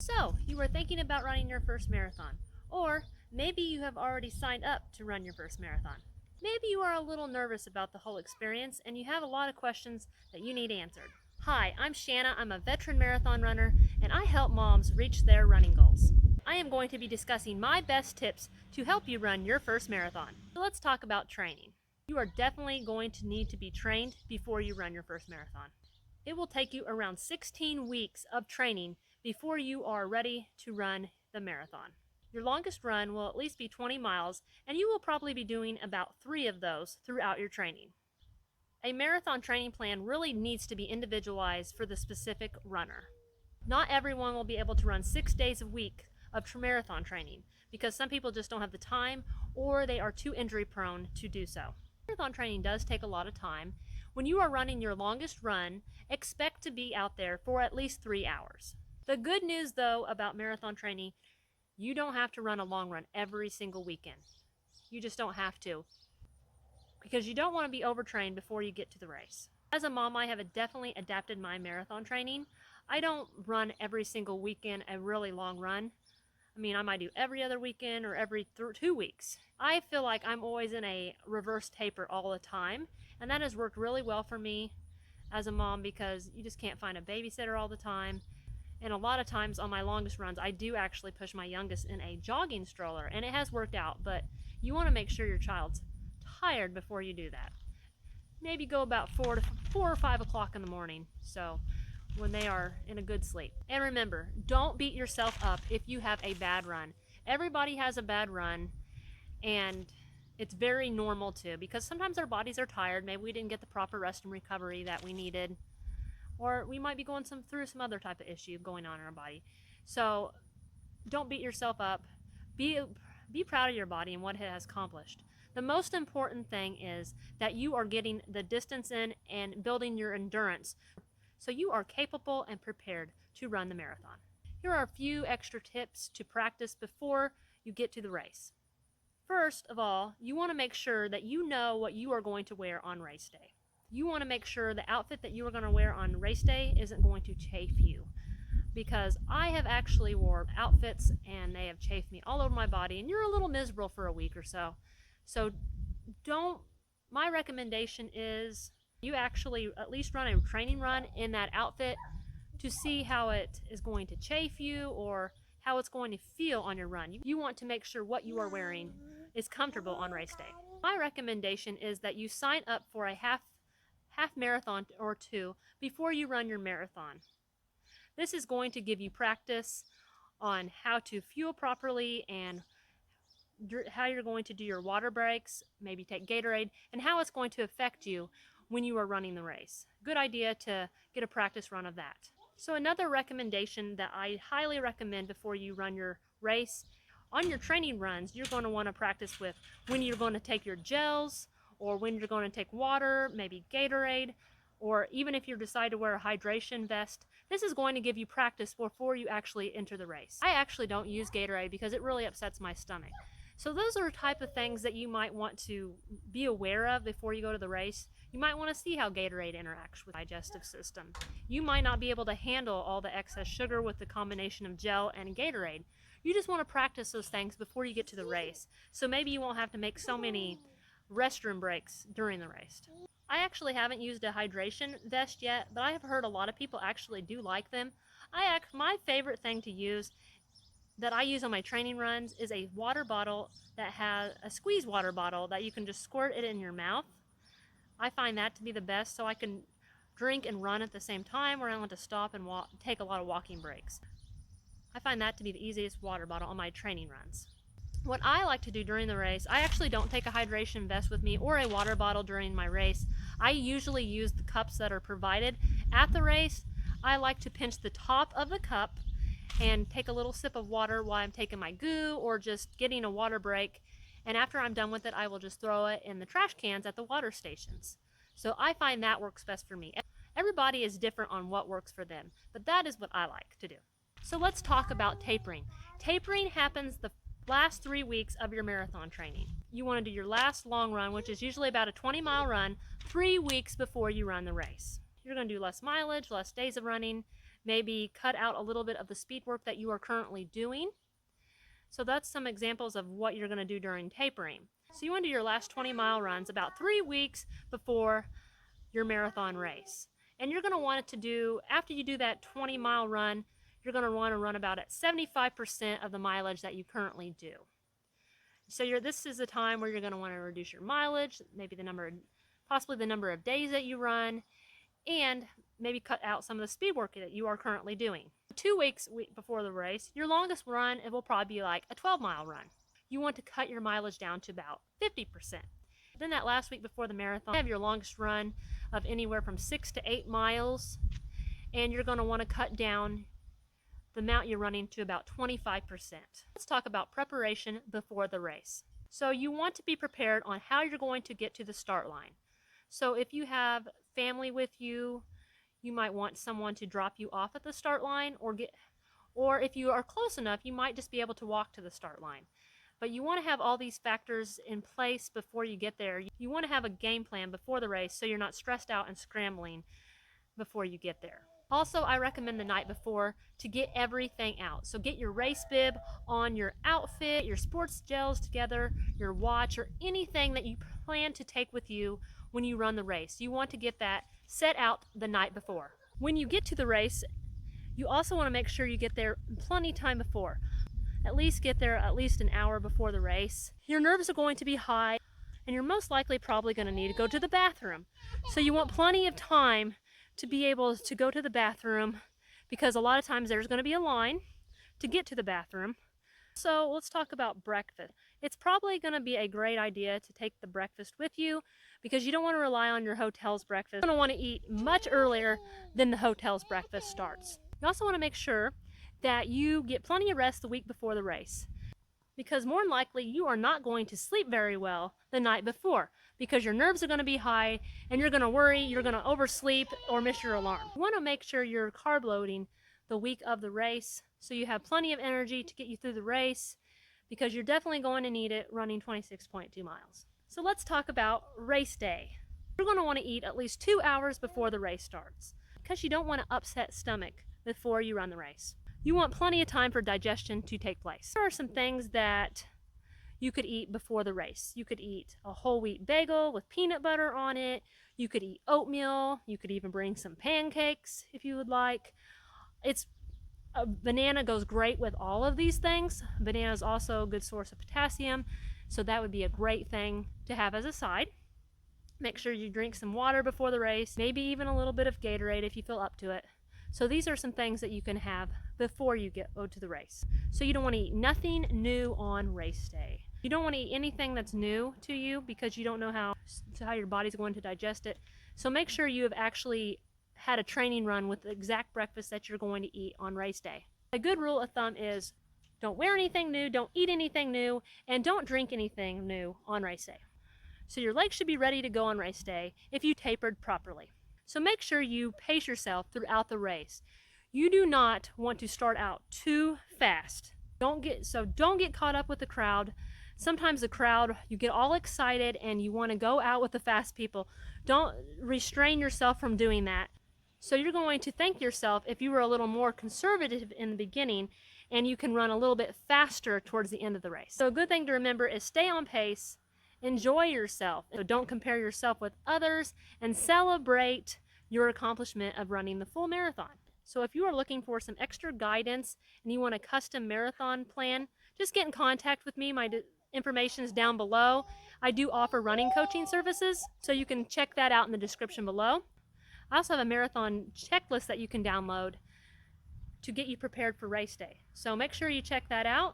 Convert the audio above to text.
So, you were thinking about running your first marathon, or maybe you have already signed up to run your first marathon. Maybe you are a little nervous about the whole experience and you have a lot of questions that you need answered. Hi, I'm Shanna. I'm a veteran marathon runner and I help moms reach their running goals. I am going to be discussing my best tips to help you run your first marathon. So let's talk about training. You are definitely going to need to be trained before you run your first marathon. It will take you around 16 weeks of training before you are ready to run the marathon. Your longest run will at least be 20 miles, and you will probably be doing about 3 of those throughout your training. A marathon training plan really needs to be individualized for the specific runner. Not everyone will be able to run 6 days a week of marathon training because some people just don't have the time or they are too injury prone to do so. Marathon training does take a lot of time. When you are running your longest run, expect to be out there for at least 3 hours. The good news though about marathon training, you don't have to run a long run every single weekend. You just don't have to, because you don't want to be overtrained before you get to the race. As a mom, I have definitely adapted my marathon training. I don't run every single weekend a really long run. I might do every other weekend or every 2 weeks. I feel like I'm always in a reverse taper all the time, and that has worked really well for me as a mom because you just can't find a babysitter all the time. And a lot of times on my longest runs, I do actually push my youngest in a jogging stroller, and it has worked out, but you want to make sure your child's tired before you do that. Maybe go about 4 or 5 o'clock in the morning, so when they are in a good sleep. And remember, don't beat yourself up if you have a bad run. Everybody has a bad run, and it's very normal too, because sometimes our bodies are tired. Maybe we didn't get the proper rest and recovery that we needed, or we might be going through some other type of issue going on in our body. So don't beat yourself up. Be proud of your body and what it has accomplished. The most important thing is that you are getting the distance in and building your endurance so you are capable and prepared to run the marathon. Here are a few extra tips to practice before you get to the race. First of all, you want to make sure that you know what you are going to wear on race day. You want to make sure the outfit that you are going to wear on race day isn't going to chafe you, because I have actually wore outfits and they have chafed me all over my body, and you're a little miserable for a week or so. So my recommendation is you actually at least run a training run in that outfit to see how it is going to chafe you or how it's going to feel on your run. You want to make sure what you are wearing is comfortable on race day. My recommendation is that you sign up for a half marathon or 2 before you run your marathon. This is going to give you practice on how to fuel properly and how you're going to do your water breaks, maybe take Gatorade, and how it's going to affect you when you are running the race. Good idea to get a practice run of that. So another recommendation that I highly recommend before you run your race, on your training runs, you're going to want to practice with when you're going to take your gels, or when you're going to take water, maybe Gatorade, or even if you decide to wear a hydration vest. This is going to give you practice before you actually enter the race. I actually don't use Gatorade because it really upsets my stomach. So those are the type of things that you might want to be aware of before you go to the race. You might want to see how Gatorade interacts with the digestive system. You might not be able to handle all the excess sugar with the combination of gel and Gatorade. You just want to practice those things before you get to the race. So maybe you won't have to make so many restroom breaks during the race. I actually haven't used a hydration vest yet, but I have heard a lot of people actually do like them. My favorite thing to use that I use on my training runs is a water bottle that has a squeeze water bottle that you can just squirt it in your mouth. I find that to be the best, so I can drink and run at the same time, or I don't have to stop and take a lot of walking breaks. I find that to be the easiest water bottle on my training runs. What I like to do during the race, I actually don't take a hydration vest with me or a water bottle during my race. I usually use the cups that are provided at the race. I like to pinch the top of the cup and take a little sip of water while I'm taking my goo or just getting a water break. And after I'm done with it, I will just throw it in the trash cans at the water stations. So I find that works best for me. Everybody is different on what works for them, but that is what I like to do. So let's talk about tapering. Tapering happens the last 3 weeks of your marathon training. You want to do your last long run, which is usually about a 20-mile run, 3 weeks before you run the race. You're going to do less mileage, less days of running, maybe cut out a little bit of the speed work that you are currently doing. So that's some examples of what you're going to do during tapering. So you want to do your last 20-mile runs about 3 weeks before your marathon race. And you're going to want it to do, after you do that 20-mile run, you're going to want to run about at 75% of the mileage that you currently do. So this is the time where you're going to want to reduce your mileage, maybe possibly the number of days that you run, and maybe cut out some of the speed work that you are currently doing. 2 weeks before the race, your longest run, it will probably be like a 12-mile run. You want to cut your mileage down to about 50%. Then that last week before the marathon, you have your longest run of anywhere from 6 to 8 miles, and you're going to want to cut down the amount you're running to about 25%. Let's talk about preparation before the race. So you want to be prepared on how you're going to get to the start line. So if you have family with you, you might want someone to drop you off at the start line, or if you are close enough, you might just be able to walk to the start line. But you want to have all these factors in place before you get there. You want to have a game plan before the race so you're not stressed out and scrambling before you get there. Also, I recommend the night before to get everything out. So get your race bib on, your outfit, your sports gels together, your watch, or anything that you plan to take with you when you run the race. You want to get that set out the night before. When you get to the race, you also want to make sure you get there plenty time before. At least get there at least an hour before the race. Your nerves are going to be high, and you're most likely probably going to need to go to the bathroom. So you want plenty of time to be able to go to the bathroom, because a lot of times there's going to be a line to get to the bathroom. So let's talk about breakfast. It's probably going to be a great idea to take the breakfast with you, because you don't want to rely on your hotel's breakfast. You're going to want to eat much earlier than the hotel's breakfast starts. You also want to make sure that you get plenty of rest the week before the race, because more than likely you are not going to sleep very well the night before, because your nerves are going to be high and you're going to worry you're going to oversleep or miss your alarm. You want to make sure you're carb loading the week of the race so you have plenty of energy to get you through the race, because you're definitely going to need it running 26.2 miles. So let's talk about race day. You're going to want to eat at least 2 hours before the race starts, because you don't want to upset stomach before you run the race. You want plenty of time for digestion to take place. There are some things that you could eat before the race. You could eat a whole wheat bagel with peanut butter on it. You could eat oatmeal. You could even bring some pancakes if you would like. A banana goes great with all of these things. Banana is also a good source of potassium, so that would be a great thing to have as a side. Make sure you drink some water before the race, maybe even a little bit of Gatorade if you feel up to it. So these are some things that you can have before you go to the race. So you don't want to eat nothing new on race day. You don't want to eat anything that's new to you, because you don't know how your body's going to digest it. So make sure you have actually had a training run with the exact breakfast that you're going to eat on race day. A good rule of thumb is don't wear anything new, don't eat anything new, and don't drink anything new on race day. So your legs should be ready to go on race day if you tapered properly. So make sure you pace yourself throughout the race. You do not want to start out too fast. Don't get caught up with the crowd. Sometimes the crowd, you get all excited and you want to go out with the fast people. Don't restrain yourself from doing that. So you're going to thank yourself if you were a little more conservative in the beginning and you can run a little bit faster towards the end of the race. So a good thing to remember is stay on pace. Enjoy yourself. So don't compare yourself with others, and celebrate your accomplishment of running the full marathon. So if you are looking for some extra guidance and you want a custom marathon plan, just get in contact with me. My information is down below. I do offer running coaching services, so you can check that out in the description below. I also have a marathon checklist that you can download to get you prepared for race day. So make sure you check that out.